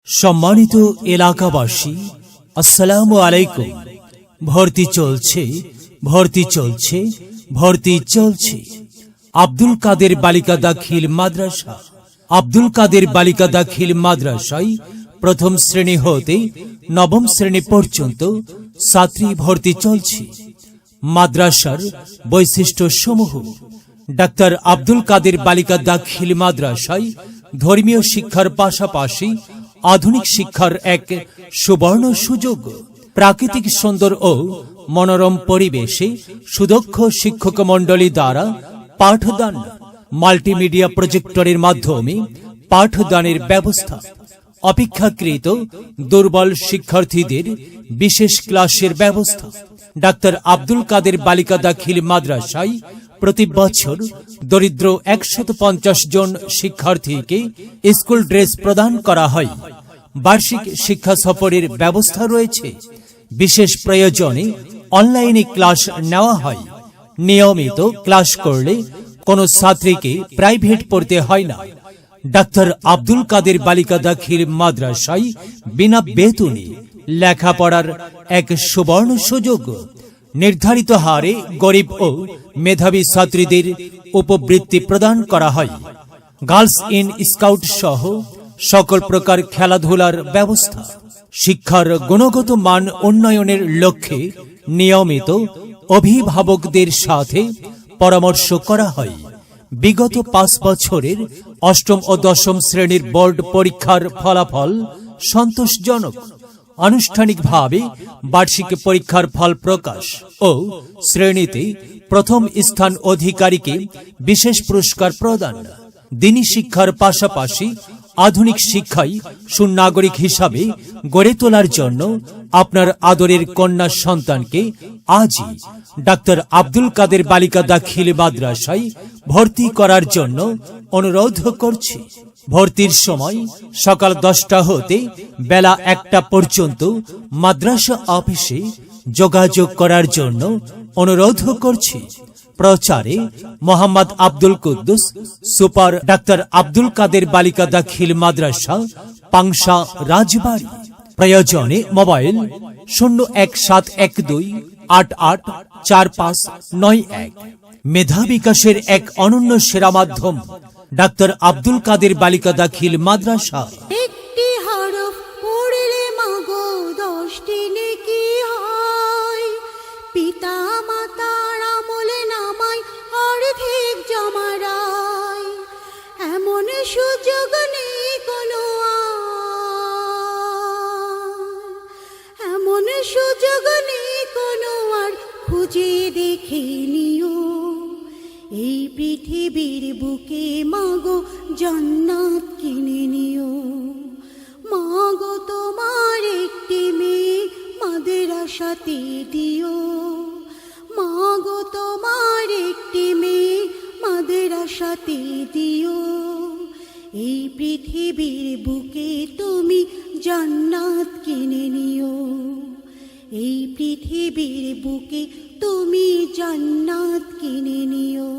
সম্মানিত এলাকাবাসী, আসসালামু আলাইকুম। ভর্তি চলছে, ভর্তি চলছে, ভর্তি চলছে। আব্দুল কাদের বালিকা দাখিল মাদ্রাসা। আব্দুল কাদের বালিকা দাখিল মাদ্রাসায় প্রথম শ্রেণী হতে নবম শ্রেণী পর্যন্ত ছাত্রী ভর্তি চলছে। মাদ্রাসার বৈশিষ্ট্য সমূহ: ডাক্তার আব্দুল কাদের বালিকা দাখিল মাদ্রাসায় ধর্মীয় শিক্ষার পাশাপাশি আধুনিক শিক্ষার এক সুবর্ণ সুযোগ। প্রাকৃতিক সুন্দর ও মনোরম পরিবেশে সুদক্ষ শিক্ষক মণ্ডলী দ্বারা পাঠদান, মাল্টিমিডিয়া প্রজেক্টরের মাধ্যমে পাঠদানের ব্যবস্থা, অপেক্ষাকৃত দুর্বল শিক্ষার্থীদের বিশেষ ক্লাসের ব্যবস্থা। ডাক্তার আব্দুল কাদের বালিকা দাখিল মাদ্রাসায় প্রতি বছর দরিদ্র 150 জন শিক্ষার্থীকে স্কুল ড্রেস প্রদান করা হয়। বার্ষিক শিক্ষা সফরের ব্যবস্থা রয়েছে। বিশেষ প্রয়োজনে অনলাইনে ক্লাস নেওয়া হয়। নিয়মিত ক্লাস করলে কোনো ছাত্রীকে প্রাইভেট পড়তে হয় না। ডাক্তার আব্দুল কাদের বালিকা দাখিল মাদ্রাসায় বিনা বেতনে লেখাপড়ার এক সুবর্ণ সুযোগ। নির্ধারিত হারে গরিব ও মেধাবী ছাত্রীদের উপবৃত্তি প্রদান করা হয়। গার্লস ইন স্কাউট সহ সকল প্রকার খেলাধুলার ব্যবস্থা। শিক্ষার গুণগত মান উন্নয়নের লক্ষ্যে নিয়মিত অভিভাবকদের সাথে পরামর্শ করা হয়। বিগত 5 বছরের অষ্টম ও দশম শ্রেণীর বোর্ড পরীক্ষার ফলাফল সন্তোষজনক। আনুষ্ঠানিকভাবে বার্ষিক পরীক্ষার ফল প্রকাশ ও শ্রেণীতে প্রথম স্থান অধিকারীকে বিশেষ পুরস্কার প্রদান। দিনী শিক্ষার পাশাপাশি আধুনিক শিক্ষায় সুনাগরিক হিসাবে গড়ে তোলার জন্য আপনার আদরের কন্যা সন্তানকে আজই ডাক্তার আব্দুল কাদের বালিকা দাখিল মাদ্রাসায় ভর্তি করার জন্য অনুরোধ করছি। ভর্তির সময় সকাল 10টা হতে বেলা 1টা পর্যন্ত মাদ্রাসা অফিসে যোগাযোগ করার জন্য অনুরোধ করছি। প্রচারে মোহাম্মদ আব্দুল কুদ্দুস, সুপার ডাক্তার আব্দুল কাদের বালিকা দাখিল মাদ্রাসা, পাংশা, রাজবাড়ী। প্রয়োজনে মোবাইল 01712884591। মেধা বিকাশের এক অনন্য সেরা মাধ্যম ডাক্তার আব্দুল কাদের বালিকা দাখিল মাদ্রাসা। একটি হরফ পড়লে মাগো 10টি নেকি হয়। পিতা মাতার আমলে নামায় অর্ধেক জমারায়। এমন সুযোগ নেই কোনো এমন সুযোগ নেই কোনো আর, খুঁজে দেখে নিও। এই পৃথিবীর বুকে মাগো জান্নাত কিনে নিও। মাগো তোমার একটি মেয়ে মাদ্রাসাতে দিও। মাগো তোমার একটি মেয়ে মাদ্রাসাতে দিও। এই পৃথিবীর বুকে তুমি জান্নাত কিনে নিও। এই পৃথিবীর বুকে তুমি জান্নাত কিনে নিও।